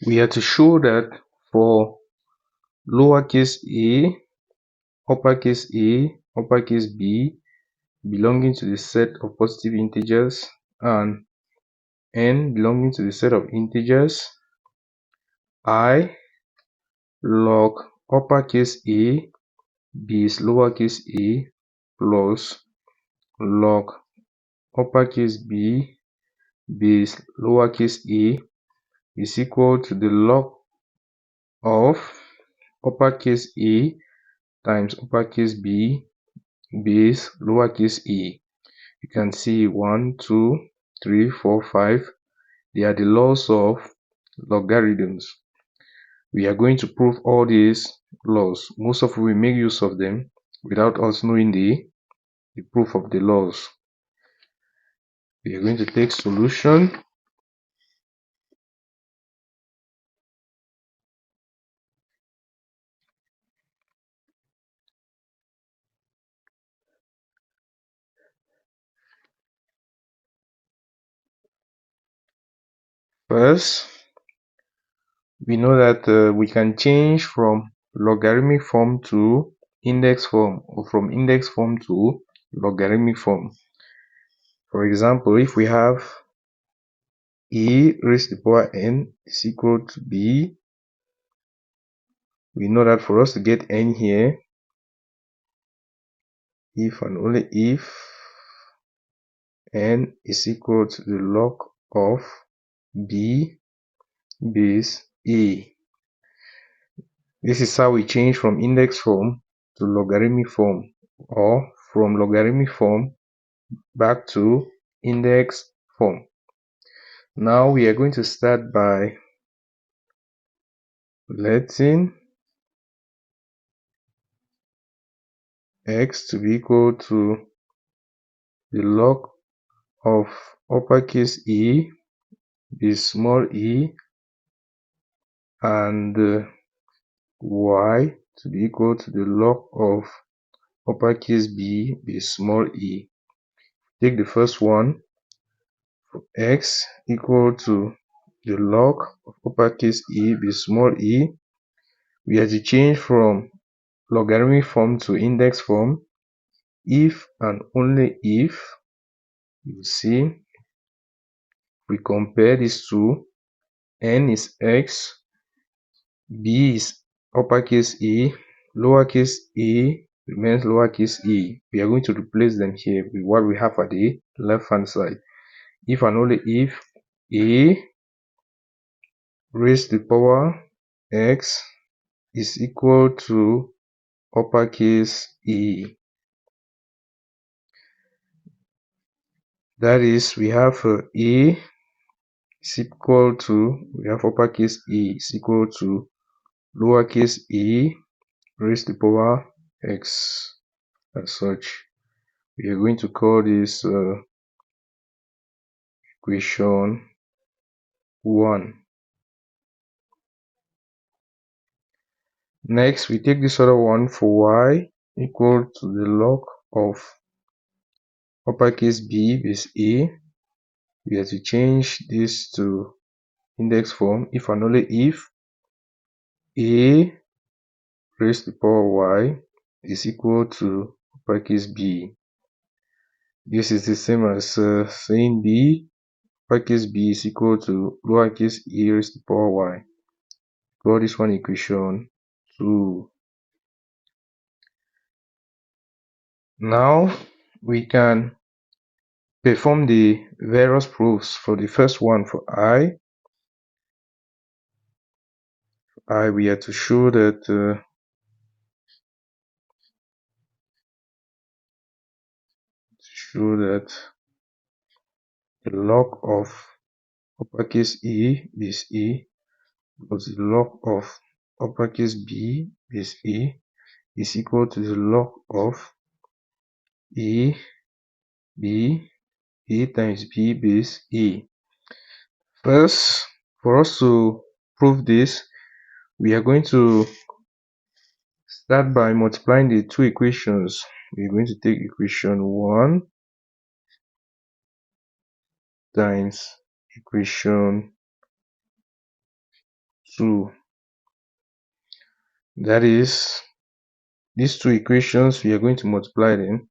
We are to show that for lowercase a, uppercase B belonging to the set of positive integers and n belonging to the set of integers, I log uppercase A base lowercase a plus log uppercase B base lowercase a is equal to the log of uppercase A times uppercase B base lowercase a. You can see 1, 2, 3, 4, 5. They are the laws of logarithms. We are going to prove all these laws. Most of we make use of them without us knowing the proof of the laws. We are going to take solution. First, we know that we can change from logarithmic form to index form, or from index form to logarithmic form. For example, if we have e raised to the power n is equal to b, we know that for us to get n here, if and only if n is equal to the log of b base a. This is how we change from index form to logarithmic form, or from logarithmic form back to index form. Now we are going to start by letting x to be equal to the log of uppercase E base small e, and y to be equal to the log of uppercase B base small e. Take the first one, x equal to the log of uppercase E base small e. We have to change from logarithmic form to index form if and only if, you see, we compare these two. N is x, B is uppercase E, lowercase a remains lowercase e. We are going to replace them here with what we have at the left hand side. If and only if a raised to the power x is equal to uppercase E. That is, we have a is equal to, we have uppercase E is equal to lowercase e raised to the power x. As such, we are going to call this equation 1. Next, we take this other one for y equal to the log of uppercase B base a. We have to change this to index form if and only if a raised to the power y is equal to uppercase B. This is the same as saying b uppercase B is equal to lowercase e raised to the power y. Call this one equation 2. Now we can perform the various proofs. For the first one, for I we are to show that the log of uppercase E base E plus the log of uppercase B base E is equal to the log of A times B base E. First, for us to prove this, we are going to start by multiplying the two equations. We are going to take equation 1 times equation 2. That is, these two equations, we are going to multiply them.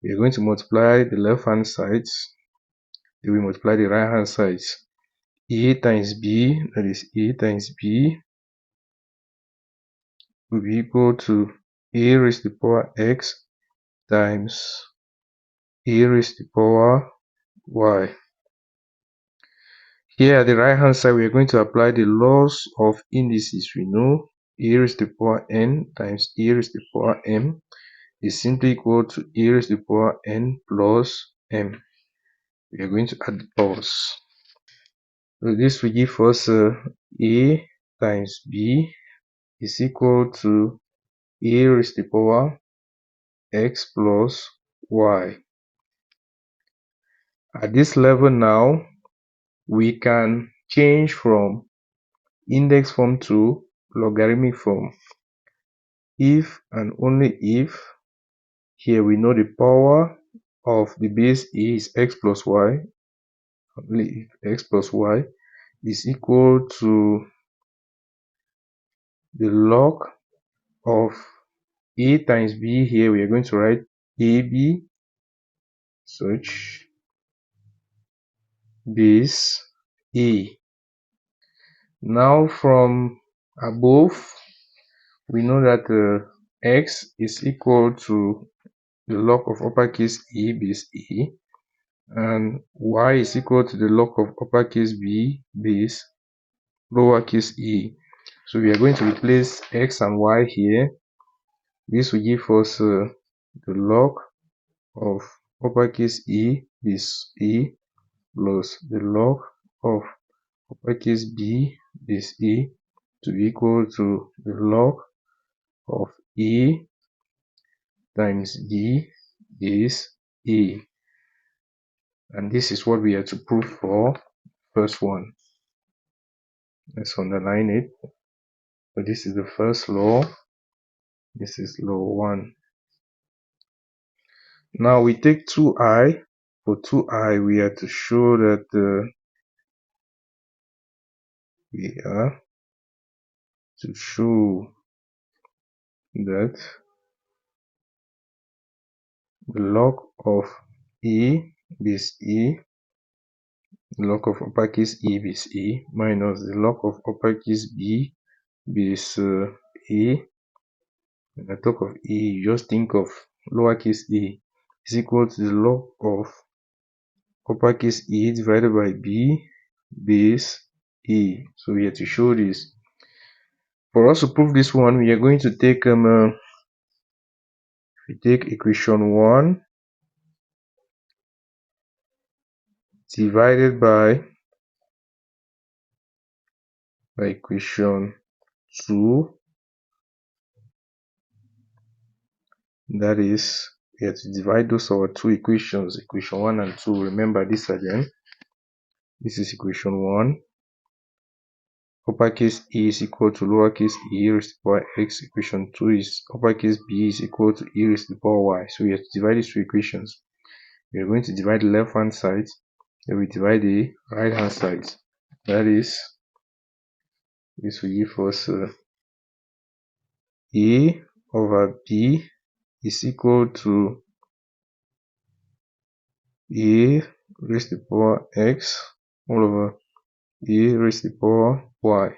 We are going to multiply the left hand sides, then we multiply the right hand sides. A times B, that is A times B, will be equal to A raised to the power X times A raised to the power Y. Here at the right hand side, we are going to apply the laws of indices. We know A raised to the power N times A raised to the power M is simply equal to A raised to the power N plus M. We are going to add the powers. So this will give us A times B is equal to A raised to the power X plus Y. At this level now, we can change from index form to logarithmic form if and only if here we know the power of the base A is X plus Y, only if X plus Y is equal to the log of A times B. Here we are going to write AB such base A. Now from above, we know that X is equal to the log of uppercase A base A, and Y is equal to the log of uppercase B base lowercase a. So we are going to replace X and Y here. This will give us the log of uppercase A base A plus the log of uppercase B base A to be equal to the log of A times B base A. And this is what we have to prove for first one. Let's underline it. So this is the first law. This is law 1. Now we take 2i. For 2i, we have to show that the log of A base A, the log of uppercase A base A minus the log of uppercase B base A. When I talk of A, you just think of lowercase a is equal to the log of uppercase A divided by B base A. So we have to show this. For us to prove this one, we are going to take equation 1 divided by equation 2. That is, we have to divide those our two equations, equation 1 and 2. Remember this again. This is equation 1. Uppercase A is equal to lowercase a raised to the power X. Equation 2 is uppercase B is equal to e raised to the power Y. So we have to divide these two equations. We are going to divide the left hand side, then we divide the right hand side. That is, this will give us A over B is equal to A raised to the power X all over A raised to the power Y.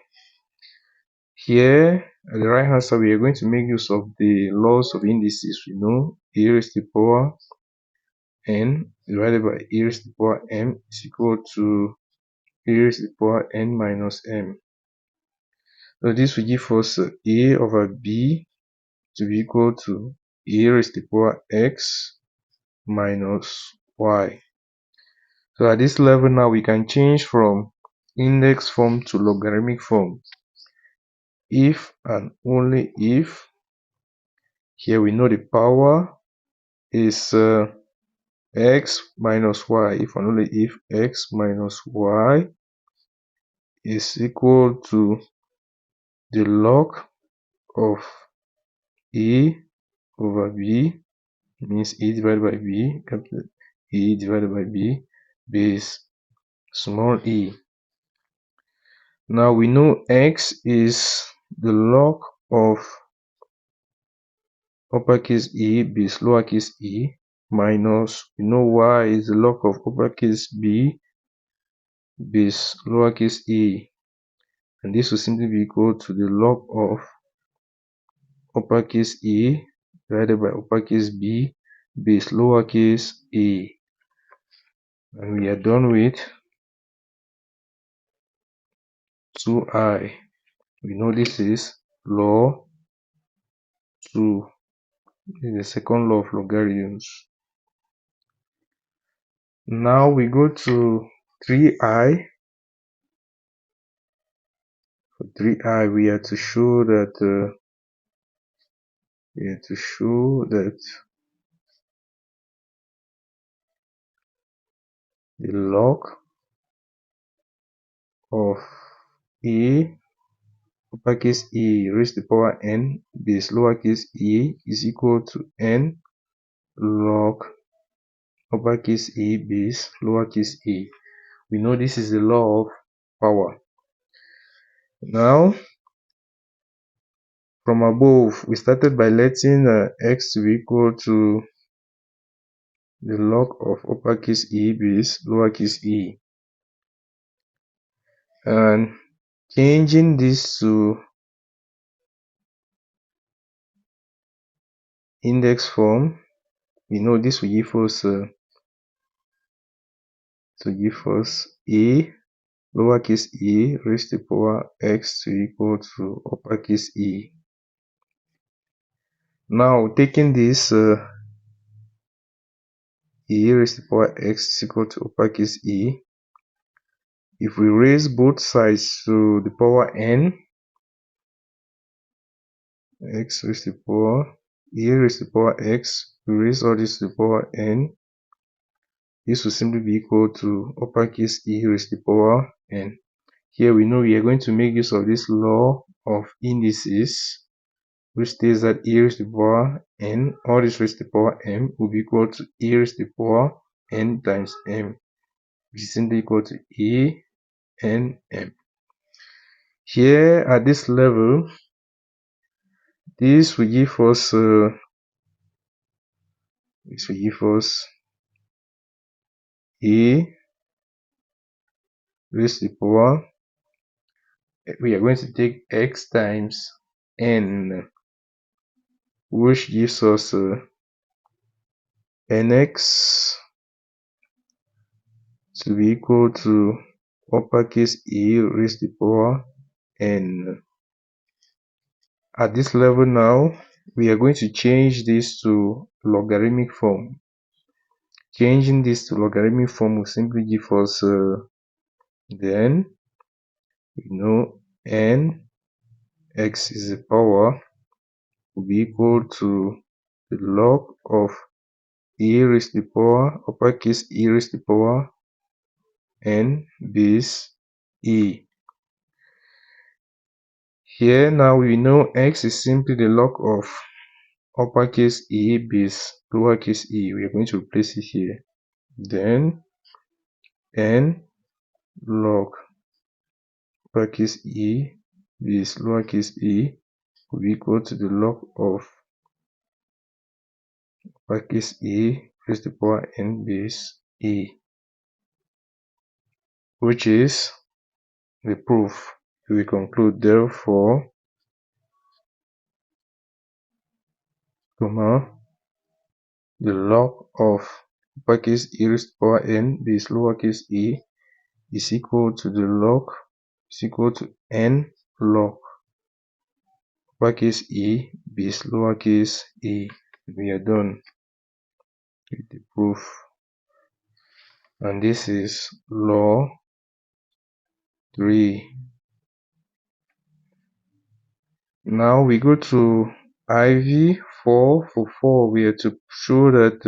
Here, at the right hand side, we are going to make use of the laws of indices. We know A raised to the power N divided by A raised to the power M is equal to A raised to the power N minus M. So this will give us A over B to be equal to A raised to the power X minus Y. So at this level now, we can change from index form to logarithmic form if and only if here we know the power is X minus Y, if and only if X minus Y is equal to the log of A over B, means A divided by B, capital A divided by B base small e. Now we know x is the log of uppercase E base lowercase e minus we know y is the log of uppercase B base lowercase e, and this will simply be equal to the log of uppercase E divided by uppercase B base lowercase e, and we are done with 2i. We know this is law 2. This is the second law of logarithms. Now we go to 3i. For 3i, we have to show that the log of e uppercase e raised to the power n base lowercase e is equal to n log uppercase e base lowercase e. We know this is the law of power. Now, from above, we started by letting x to be equal to the log of uppercase e base lowercase e, and changing this to index form. We know this will give us a lowercase e raised to the power x to equal to uppercase e. Now taking this e raised to the power x is equal to uppercase e, if we raise both sides to the power n, x raised to the power e raised to the power x, we raise all this to the power n, this will simply be equal to uppercase e raised to the power n. Here we know we are going to make use of this law of indices, which states that e raised to the power n, all this raised to the power m, will be equal to e raised to the power n times m, which is simply equal to a n m. Here at this level, this will give us a raised to the power. We are going to take x times n, which gives us nx to be equal to uppercase e raised to the power n. At this level now, we are going to change this to logarithmic form. Changing this to logarithmic form will simply give us then we know n x is the power will be equal to the log of e raised to the power uppercase e raised to the power n base e. Here now we know x is simply the log of uppercase e base lowercase e. We are going to replace it here. Then n log uppercase e base lowercase e will be equal to the log of uppercase e raised to the power n base e, which is the proof. We conclude therefore, the log of uppercase e raised to the power n base lowercase e is equal to n log uppercase e base lowercase e. We are done with the proof, and this is law 3. Now we go to IV 4. For 4, we have to show that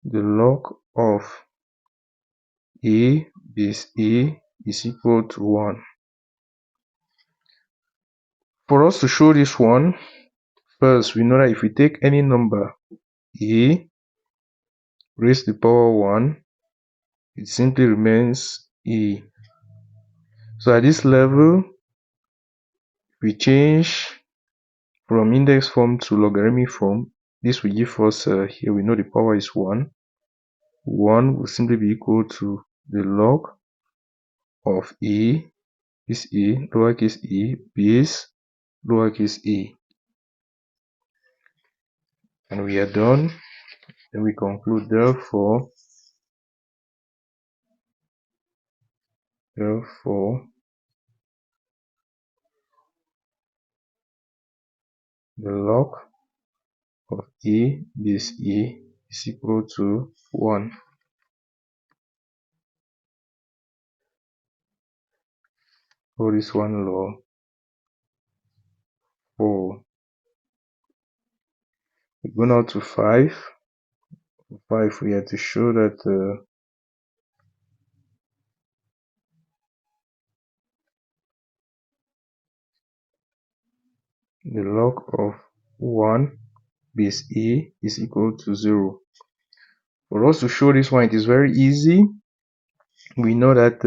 the log of a base e is equal to 1. For us to show this one, first we know that if we take any number a raised to the power 1, it simply remains e. So at this level, we change from index form to logarithmic form. This will give us, here we know the power is 1. 1 will simply be equal to the log of e, this e, lowercase e, base lowercase e. And we are done. Then we conclude, therefore, the log of e base e is equal to 1. Call this one law 4. We go now to 5. For 5, we have to show that the log of 1 base e is equal to 0. For us to show this one, it is very easy. We know that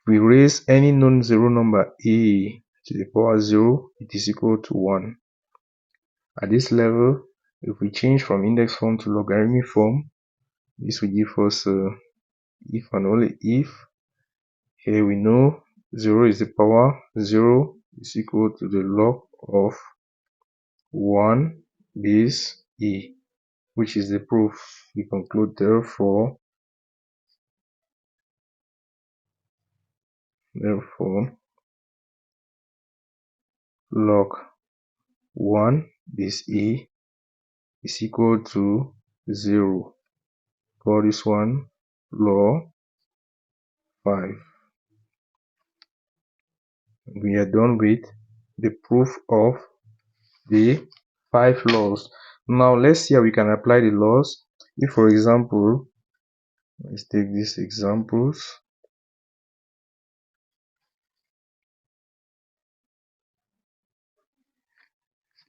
we raise any non-zero number a to the power 0, it is equal to 1. At this level, if we change from index form to logarithmic form, this will give us if and only if. Here we know 0 is the power, 0 is equal to the log of 1 base e, which is the proof. We conclude, therefore, log 1 base e is equal to 0. Call this one law 5. We are done with the proof of the 5 laws. Now let's see how we can apply the laws. If, for example, let's take these examples.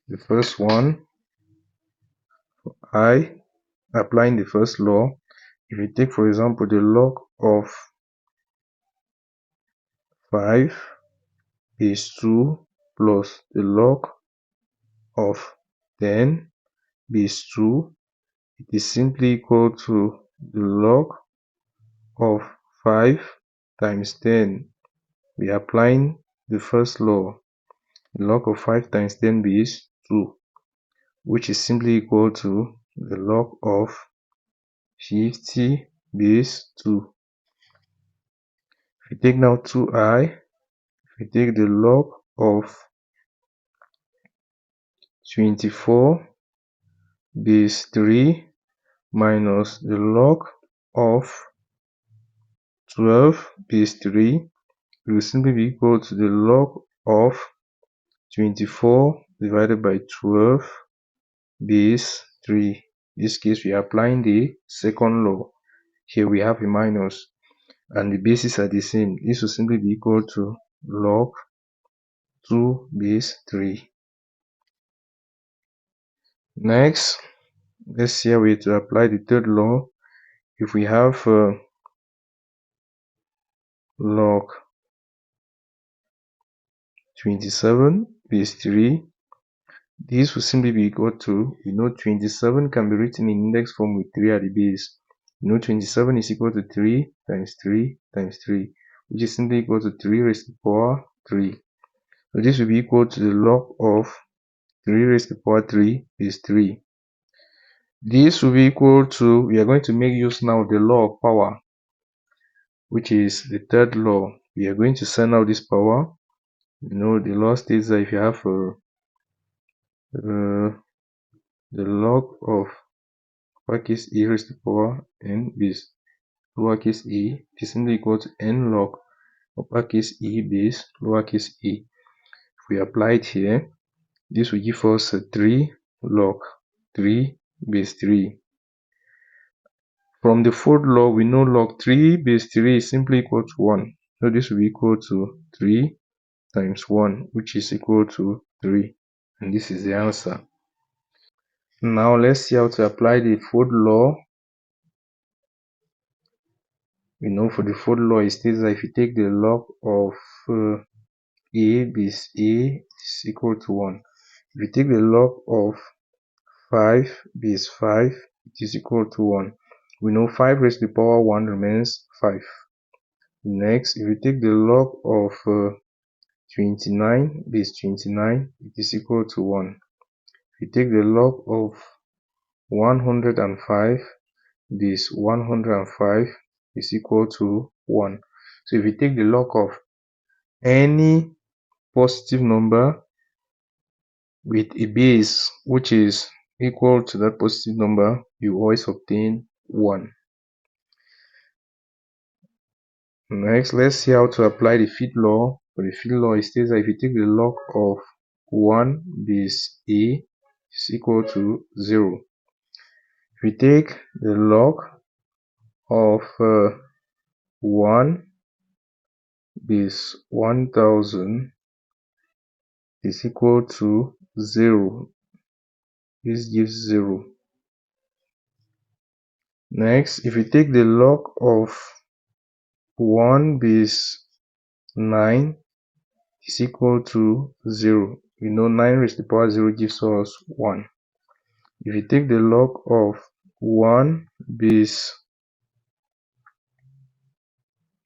The first one, I, applying the first law. If you take, for example, the log of 5 base 2 plus the log of 10 base 2, it is simply equal to the log of 5 times 10. We are applying the first law. The log of 5 times 10 base 2, which is simply equal to the log of 50 base 2. If we take now 2i, if we take the log of 24 base 3 minus the log of 12 base 3, it will simply be equal to the log of 24 divided by 12 base 3. In this case, we are applying the second law. Here we have a minus and the bases are the same. This will simply be equal to log 2 base 3. Next, let's see how we to apply the third law. If we have log 27 base 3, this will simply be equal to, 27 can be written in index form with 3 at the base. 27 is equal to 3 times 3 times 3, which is simply equal to 3 raised to the power 3. So this will be equal to the log of 3 raised to the power 3 is 3. This will be equal to, we are going to make use now of the law of power, which is the third law. We are going to send out this power. The law states that if you have the log of uppercase e raised to the power n base lowercase e is simply equal to n log uppercase e base lowercase e. If we apply it here, this will give us 3 log 3 base 3. From the fourth law, we know log 3 base 3 is simply equal to 1. So this will be equal to 3 times 1, which is equal to 3. And this is the answer. Now let's see how to apply the fourth law We know for the fourth law, it states that if you take the log of a base a is equal to 1. If you take the log of 5 base 5, it is equal to 1. We know 5 raised to the power 1 remains 5. Next, if you take the log of 29 base 29, it is equal to 1. If you take the log of 105 base 105 is equal to 1. So if you take the log of any positive number with a base which is equal to that positive number, you always obtain 1. Next, let's see how to apply the fifth law. For the fifth law, it states that if you take the log of 1 base a is equal to 0. If you take the log of 1 base 1000 is equal to 0. This gives 0. Next, if you take the log of 1 base 9 is equal to 0. We know 9 raised to the power 0 gives us 1. If you take the log of 1 base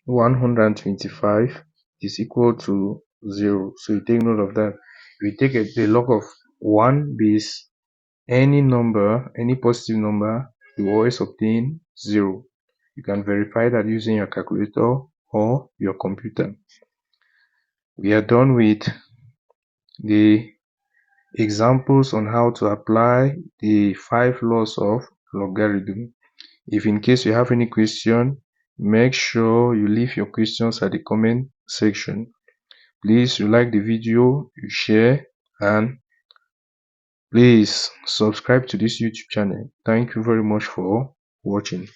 125 is equal to 0. So you take note of that. If you take the log of 1 base any number, any positive number, you always obtain 0. You can verify that using your calculator or your computer. We are done with the examples on how to apply the 5 laws of logarithm. If in case you have any question, make sure you leave your questions at the comment section. Please, you like the video, you share, and please subscribe to this YouTube channel. Thank you very much for watching.